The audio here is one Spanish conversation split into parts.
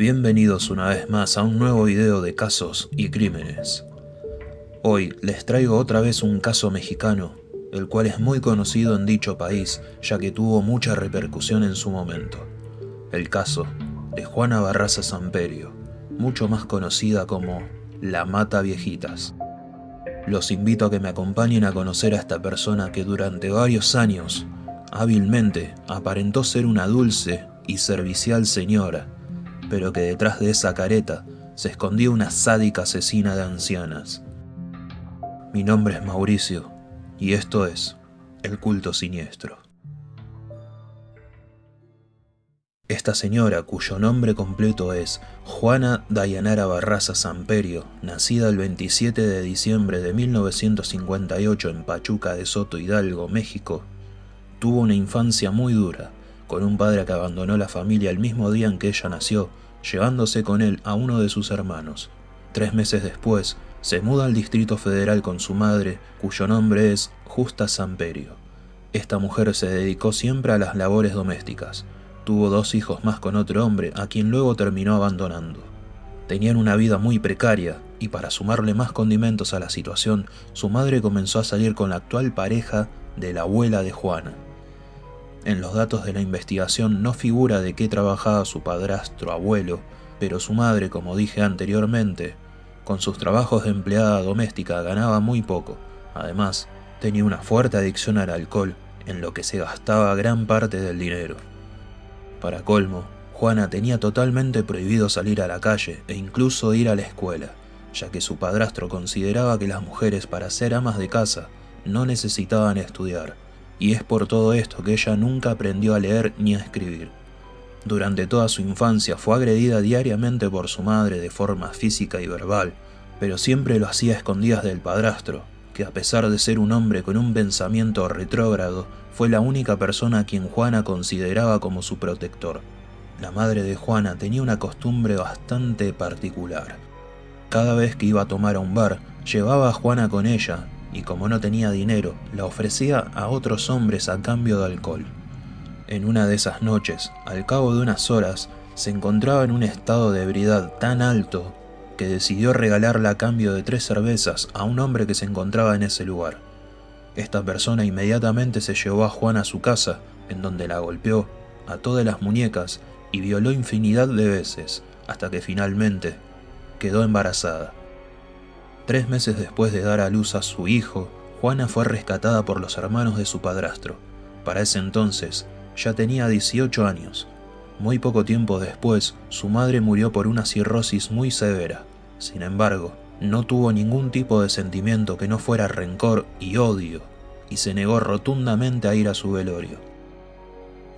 Bienvenidos una vez más a un nuevo video de casos y crímenes. Hoy les traigo otra vez un caso mexicano, el cual es muy conocido en dicho país ya que tuvo mucha repercusión en su momento. El caso de Juana Barraza Samperio, mucho más conocida como la Mata Viejitas. Los invito a que me acompañen a conocer a esta persona que durante varios años, hábilmente, aparentó ser una dulce y servicial señora, pero que detrás de esa careta se escondía una sádica asesina de ancianas. Mi nombre es Mauricio, y esto es El Culto Siniestro. Esta señora, cuyo nombre completo es Juana Dayanara Barraza Samperio, nacida el 27 de diciembre de 1958 en Pachuca de Soto, Hidalgo, México, tuvo una infancia muy dura, con un padre que abandonó la familia el mismo día en que ella nació, llevándose con él a uno de sus hermanos. 3 meses después, se muda al Distrito Federal con su madre, cuyo nombre es Justa Samperio. Esta mujer se dedicó siempre a las labores domésticas. Tuvo 2 hijos más con otro hombre, a quien luego terminó abandonando. Tenían una vida muy precaria, y para sumarle más condimentos a la situación, su madre comenzó a salir con la actual pareja de la abuela de Juana. En los datos de la investigación no figura de qué trabajaba su padrastro abuelo, pero su madre, como dije anteriormente, con sus trabajos de empleada doméstica ganaba muy poco. Además, tenía una fuerte adicción al alcohol, en lo que se gastaba gran parte del dinero. Para colmo, Juana tenía totalmente prohibido salir a la calle e incluso ir a la escuela, ya que su padrastro consideraba que las mujeres para ser amas de casa no necesitaban estudiar, y es por todo esto que ella nunca aprendió a leer ni a escribir. Durante toda su infancia fue agredida diariamente por su madre de forma física y verbal, pero siempre lo hacía a escondidas del padrastro, que a pesar de ser un hombre con un pensamiento retrógrado, fue la única persona a quien Juana consideraba como su protector. La madre de Juana tenía una costumbre bastante particular. Cada vez que iba a tomar a un bar, llevaba a Juana con ella, y como no tenía dinero, la ofrecía a otros hombres a cambio de alcohol. En una de esas noches, al cabo de unas horas, se encontraba en un estado de ebriedad tan alto que decidió regalarla a cambio de 3 cervezas a un hombre que se encontraba en ese lugar. Esta persona inmediatamente se llevó a Juana a su casa, en donde la golpeó, ató de las muñecas y violó infinidad de veces, hasta que finalmente quedó embarazada. 3 meses después de dar a luz a su hijo, Juana fue rescatada por los hermanos de su padrastro. Para ese entonces, ya tenía 18 años. Muy poco tiempo después, su madre murió por una cirrosis muy severa. Sin embargo, no tuvo ningún tipo de sentimiento que no fuera rencor y odio, y se negó rotundamente a ir a su velorio.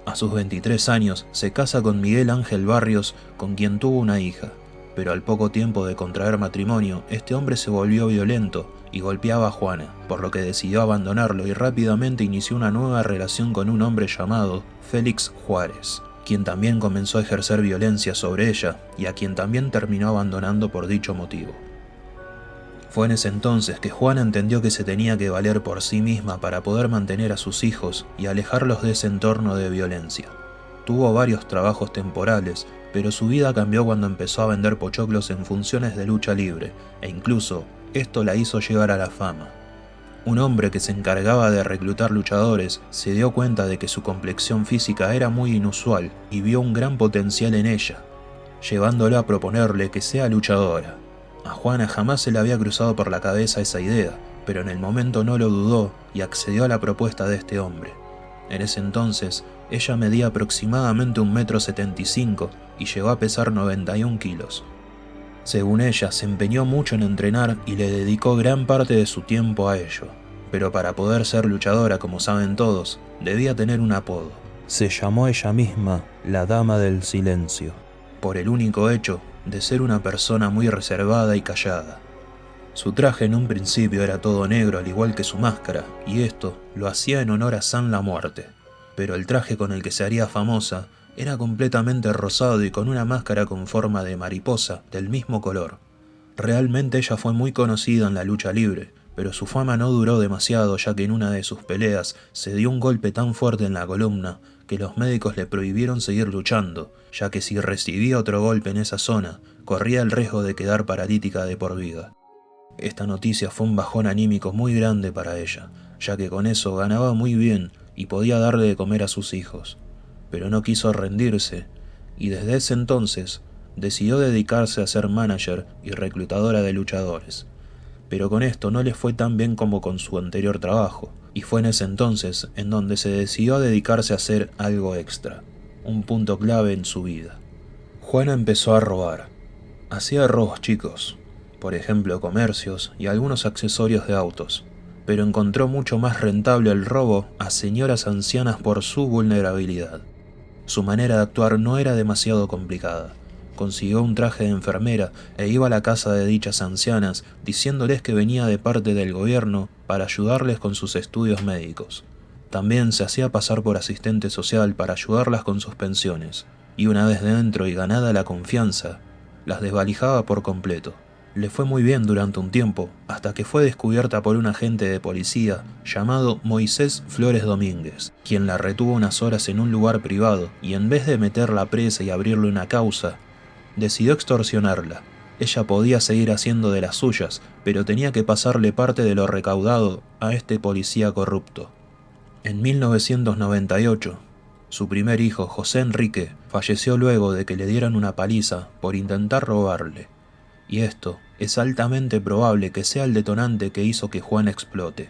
A sus 23 años, se casa con Miguel Ángel Barrios, con quien tuvo una hija. Pero al poco tiempo de contraer matrimonio, este hombre se volvió violento y golpeaba a Juana, por lo que decidió abandonarlo y rápidamente inició una nueva relación con un hombre llamado Félix Juárez, quien también comenzó a ejercer violencia sobre ella y a quien también terminó abandonando por dicho motivo. Fue en ese entonces que Juana entendió que se tenía que valer por sí misma para poder mantener a sus hijos y alejarlos de ese entorno de violencia. Tuvo varios trabajos temporales, pero su vida cambió cuando empezó a vender pochoclos en funciones de lucha libre, e incluso esto la hizo llegar a la fama. Un hombre que se encargaba de reclutar luchadores se dio cuenta de que su complexión física era muy inusual y vio un gran potencial en ella, llevándola a proponerle que sea luchadora. A Juana jamás se le había cruzado por la cabeza esa idea, pero en el momento no lo dudó y accedió a la propuesta de este hombre. En ese entonces, ella medía aproximadamente 1,75 m y llegó a pesar 91 kilos. Según ella, se empeñó mucho en entrenar y le dedicó gran parte de su tiempo a ello. Pero para poder ser luchadora, como saben todos, debía tener un apodo. Se llamó ella misma la Dama del Silencio, por el único hecho de ser una persona muy reservada y callada. Su traje en un principio era todo negro al igual que su máscara, y esto lo hacía en honor a San la Muerte. Pero el traje con el que se haría famosa era completamente rosado y con una máscara con forma de mariposa del mismo color. Realmente ella fue muy conocida en la lucha libre, pero su fama no duró demasiado ya que en una de sus peleas se dio un golpe tan fuerte en la columna que los médicos le prohibieron seguir luchando, ya que si recibía otro golpe en esa zona, corría el riesgo de quedar paralítica de por vida. Esta noticia fue un bajón anímico muy grande para ella, ya que con eso ganaba muy bien y podía darle de comer a sus hijos. Pero no quiso rendirse, y desde ese entonces decidió dedicarse a ser manager y reclutadora de luchadores. Pero con esto no le fue tan bien como con su anterior trabajo, y fue en ese entonces en donde se decidió a dedicarse a hacer algo extra, un punto clave en su vida. Juana empezó a robar. Hacía robos chicos, por ejemplo comercios y algunos accesorios de autos, pero encontró mucho más rentable el robo a señoras ancianas por su vulnerabilidad. Su manera de actuar no era demasiado complicada. Consiguió un traje de enfermera e iba a la casa de dichas ancianas diciéndoles que venía de parte del gobierno para ayudarles con sus estudios médicos. También se hacía pasar por asistente social para ayudarlas con sus pensiones, y una vez dentro y ganada la confianza, las desvalijaba por completo. Le fue muy bien durante un tiempo, hasta que fue descubierta por un agente de policía llamado Moisés Flores Domínguez, quien la retuvo unas horas en un lugar privado y en vez de meterla presa y abrirle una causa, decidió extorsionarla. Ella podía seguir haciendo de las suyas, pero tenía que pasarle parte de lo recaudado a este policía corrupto. En 1998, su primer hijo, José Enrique, falleció luego de que le dieran una paliza por intentar robarle. Y esto es altamente probable que sea el detonante que hizo que Juana explote.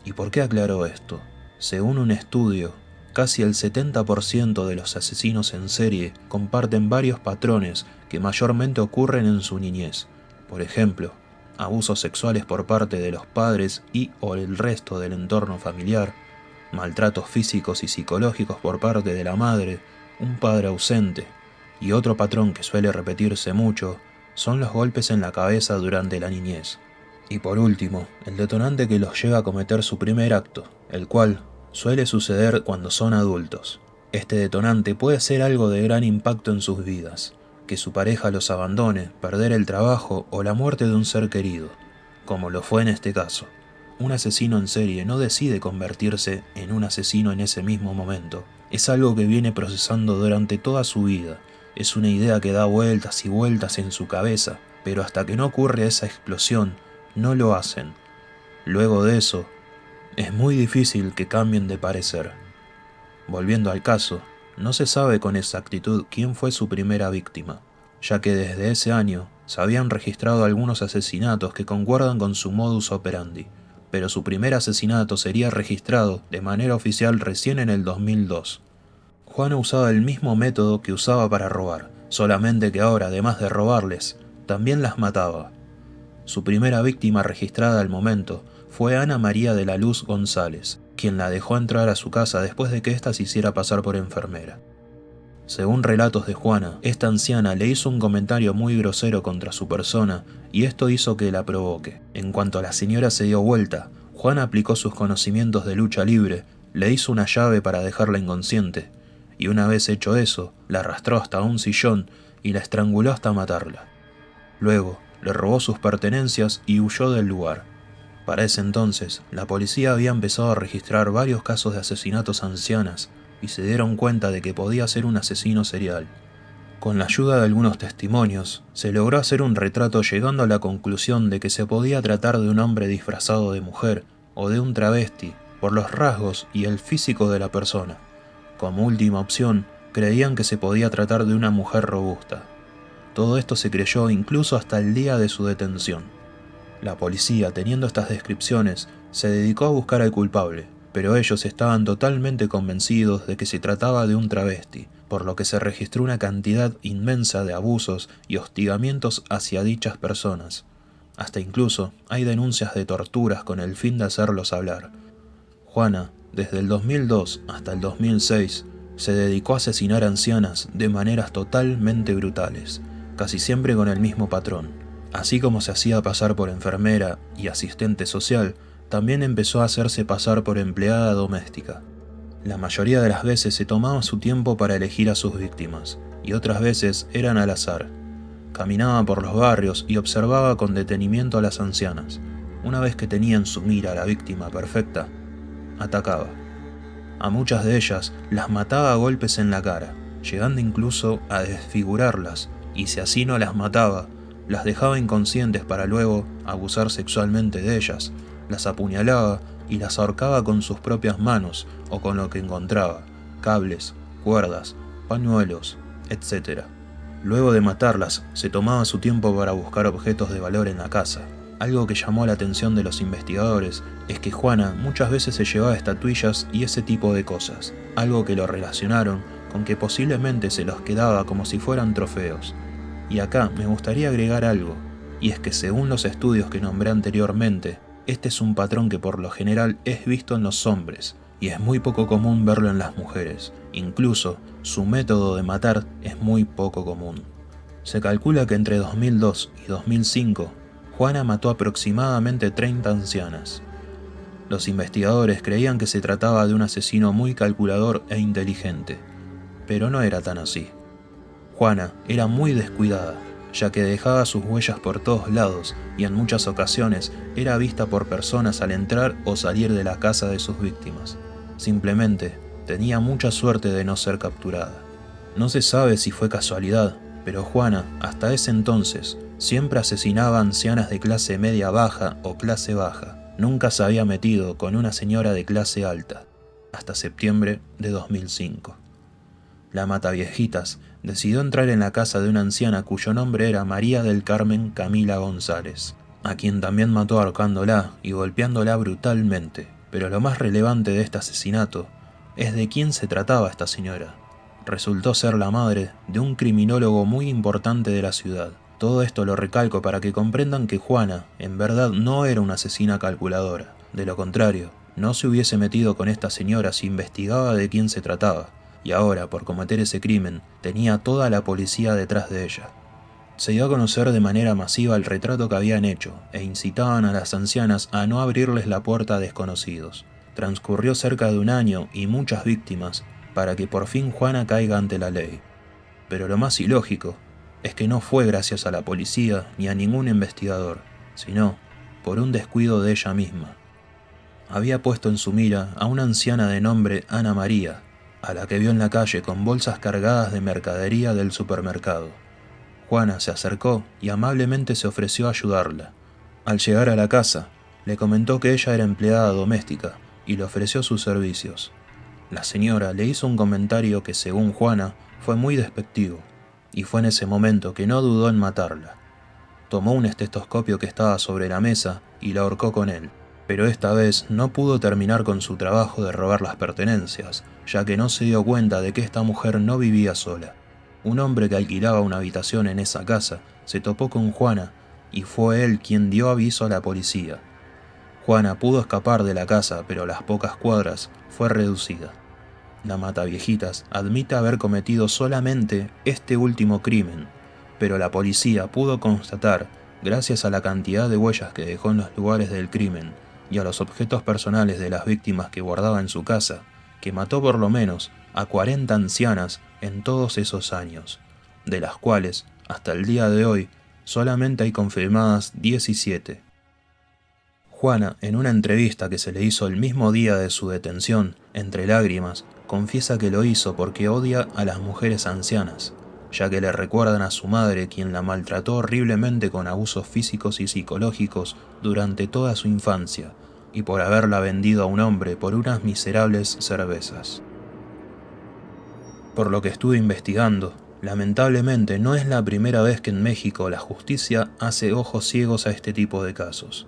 ¿Y por qué aclaró esto? Según un estudio, casi el 70% de los asesinos en serie comparten varios patrones que mayormente ocurren en su niñez. Por ejemplo, abusos sexuales por parte de los padres y o el resto del entorno familiar, maltratos físicos y psicológicos por parte de la madre, un padre ausente, y otro patrón que suele repetirse mucho son los golpes en la cabeza durante la niñez. Y por último, el detonante que los lleva a cometer su primer acto, el cual suele suceder cuando son adultos. Este detonante puede ser algo de gran impacto en sus vidas, que su pareja los abandone, perder el trabajo o la muerte de un ser querido, como lo fue en este caso. Un asesino en serie no decide convertirse en un asesino en ese mismo momento, es algo que viene procesando durante toda su vida. Es una idea que da vueltas y vueltas en su cabeza, pero hasta que no ocurre esa explosión, no lo hacen. Luego de eso, es muy difícil que cambien de parecer. Volviendo al caso, no se sabe con exactitud quién fue su primera víctima, ya que desde ese año se habían registrado algunos asesinatos que concuerdan con su modus operandi, pero su primer asesinato sería registrado de manera oficial recién en el 2002. Juana usaba el mismo método que usaba para robar, solamente que ahora, además de robarles, también las mataba. Su primera víctima registrada al momento fue Ana María de la Luz González, quien la dejó entrar a su casa después de que ésta se hiciera pasar por enfermera. Según relatos de Juana, esta anciana le hizo un comentario muy grosero contra su persona y esto hizo que la provoque. En cuanto la señora se dio vuelta, Juana aplicó sus conocimientos de lucha libre, le hizo una llave para dejarla inconsciente, y una vez hecho eso, la arrastró hasta un sillón y la estranguló hasta matarla. Luego, le robó sus pertenencias y huyó del lugar. Para ese entonces, la policía había empezado a registrar varios casos de asesinatos a ancianas y se dieron cuenta de que podía ser un asesino serial. Con la ayuda de algunos testimonios, se logró hacer un retrato llegando a la conclusión de que se podía tratar de un hombre disfrazado de mujer o de un travesti por los rasgos y el físico de la persona. Como última opción, creían que se podía tratar de una mujer robusta. Todo esto se creyó incluso hasta el día de su detención. La policía, teniendo estas descripciones, se dedicó a buscar al culpable, pero ellos estaban totalmente convencidos de que se trataba de un travesti, por lo que se registró una cantidad inmensa de abusos y hostigamientos hacia dichas personas. Hasta incluso hay denuncias de torturas con el fin de hacerlos hablar. Juana, desde el 2002 hasta el 2006, se dedicó a asesinar ancianas de maneras totalmente brutales, casi siempre con el mismo patrón. Así como se hacía pasar por enfermera y asistente social, también empezó a hacerse pasar por empleada doméstica. La mayoría de las veces se tomaba su tiempo para elegir a sus víctimas, y otras veces eran al azar. Caminaba por los barrios y observaba con detenimiento a las ancianas. Una vez que tenía en su mira a la víctima perfecta, atacaba. A muchas de ellas las mataba a golpes en la cara, llegando incluso a desfigurarlas, y si así no las mataba, las dejaba inconscientes para luego abusar sexualmente de ellas, las apuñalaba y las ahorcaba con sus propias manos o con lo que encontraba, cables, cuerdas, pañuelos, etc. Luego de matarlas, se tomaba su tiempo para buscar objetos de valor en la casa. Algo que llamó la atención de los investigadores es que Juana muchas veces se llevaba estatuillas y ese tipo de cosas, algo que lo relacionaron con que posiblemente se los quedaba como si fueran trofeos. Y acá me gustaría agregar algo, y es que según los estudios que nombré anteriormente, este es un patrón que por lo general es visto en los hombres, y es muy poco común verlo en las mujeres. Incluso, su método de matar es muy poco común. Se calcula que entre 2002 y 2005, Juana mató aproximadamente 30 ancianas. Los investigadores creían que se trataba de un asesino muy calculador e inteligente, pero no era tan así. Juana era muy descuidada, ya que dejaba sus huellas por todos lados y en muchas ocasiones era vista por personas al entrar o salir de la casa de sus víctimas. Simplemente tenía mucha suerte de no ser capturada. No se sabe si fue casualidad, pero Juana, hasta ese entonces, siempre asesinaba a ancianas de clase media baja o clase baja. Nunca se había metido con una señora de clase alta, hasta septiembre de 2005. La Mataviejitas decidió entrar en la casa de una anciana cuyo nombre era María del Carmen Camila González, a quien también mató ahorcándola y golpeándola brutalmente. Pero lo más relevante de este asesinato es de quién se trataba esta señora. Resultó ser la madre de un criminólogo muy importante de la ciudad. Todo esto lo recalco para que comprendan que Juana, en verdad, no era una asesina calculadora. De lo contrario, no se hubiese metido con esta señora si investigaba de quién se trataba. Y ahora, por cometer ese crimen, tenía toda la policía detrás de ella. Se dio a conocer de manera masiva el retrato que habían hecho, e incitaban a las ancianas a no abrirles la puerta a desconocidos. Transcurrió cerca de un año y muchas víctimas, para que por fin Juana caiga ante la ley. Pero lo más ilógico es que no fue gracias a la policía ni a ningún investigador, sino por un descuido de ella misma. Había puesto en su mira a una anciana de nombre Ana María, a la que vio en la calle con bolsas cargadas de mercadería del supermercado. Juana se acercó y amablemente se ofreció a ayudarla. Al llegar a la casa, le comentó que ella era empleada doméstica y le ofreció sus servicios. La señora le hizo un comentario que, según Juana, fue muy despectivo, y fue en ese momento que no dudó en matarla. Tomó un estetoscopio que estaba sobre la mesa y la ahorcó con él, pero esta vez no pudo terminar con su trabajo de robar las pertenencias, ya que no se dio cuenta de que esta mujer no vivía sola. Un hombre que alquilaba una habitación en esa casa se topó con Juana y fue él quien dio aviso a la policía. Juana pudo escapar de la casa, pero a las pocas cuadras fue reducida. La Mataviejitas admite haber cometido solamente este último crimen, pero la policía pudo constatar, gracias a la cantidad de huellas que dejó en los lugares del crimen y a los objetos personales de las víctimas que guardaba en su casa, que mató por lo menos a 40 ancianas en todos esos años, de las cuales, hasta el día de hoy, solamente hay confirmadas 17. Juana, en una entrevista que se le hizo el mismo día de su detención, entre lágrimas, confiesa que lo hizo porque odia a las mujeres ancianas, ya que le recuerdan a su madre, quien la maltrató horriblemente con abusos físicos y psicológicos durante toda su infancia, y por haberla vendido a un hombre por unas miserables cervezas. Por lo que estuve investigando, lamentablemente no es la primera vez que en México la justicia hace ojos ciegos a este tipo de casos.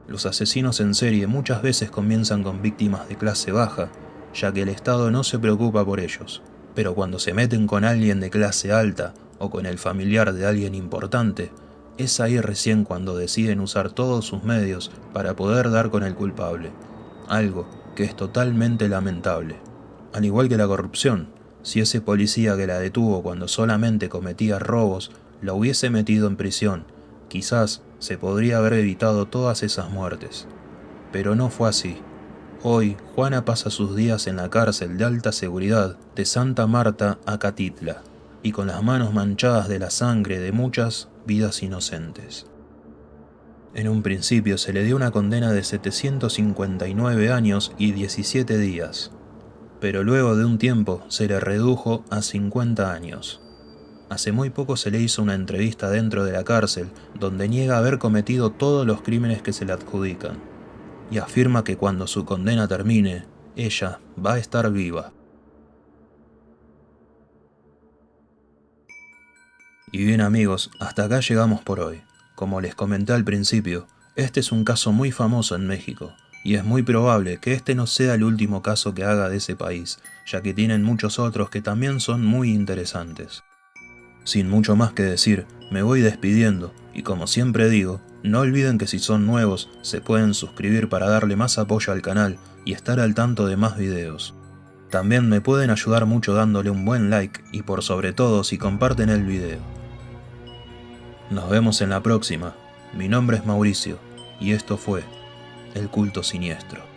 Los asesinos en serie muchas veces comienzan con víctimas de clase baja, ya que el Estado no se preocupa por ellos, pero cuando se meten con alguien de clase alta o con el familiar de alguien importante, es ahí recién cuando deciden usar todos sus medios para poder dar con el culpable, algo que es totalmente lamentable. Al igual que la corrupción, si ese policía que la detuvo cuando solamente cometía robos la hubiese metido en prisión, quizás se podría haber evitado todas esas muertes. Pero no fue así. Hoy, Juana pasa sus días en la cárcel de alta seguridad de Santa Marta, Acatitla, y con las manos manchadas de la sangre de muchas vidas inocentes. En un principio se le dio una condena de 759 años y 17 días, pero luego de un tiempo se le redujo a 50 años. Hace muy poco se le hizo una entrevista dentro de la cárcel, donde niega haber cometido todos los crímenes que se le adjudican, y afirma que cuando su condena termine, ella va a estar viva. Y bien amigos, hasta acá llegamos por hoy. Como les comenté al principio, este es un caso muy famoso en México, y es muy probable que este no sea el último caso que haga de ese país, ya que tienen muchos otros que también son muy interesantes. Sin mucho más que decir, me voy despidiendo, y como siempre digo, no olviden que si son nuevos, se pueden suscribir para darle más apoyo al canal y estar al tanto de más videos. También me pueden ayudar mucho dándole un buen like y por sobre todo si comparten el video. Nos vemos en la próxima. Mi nombre es Mauricio, y esto fue El Culto Siniestro.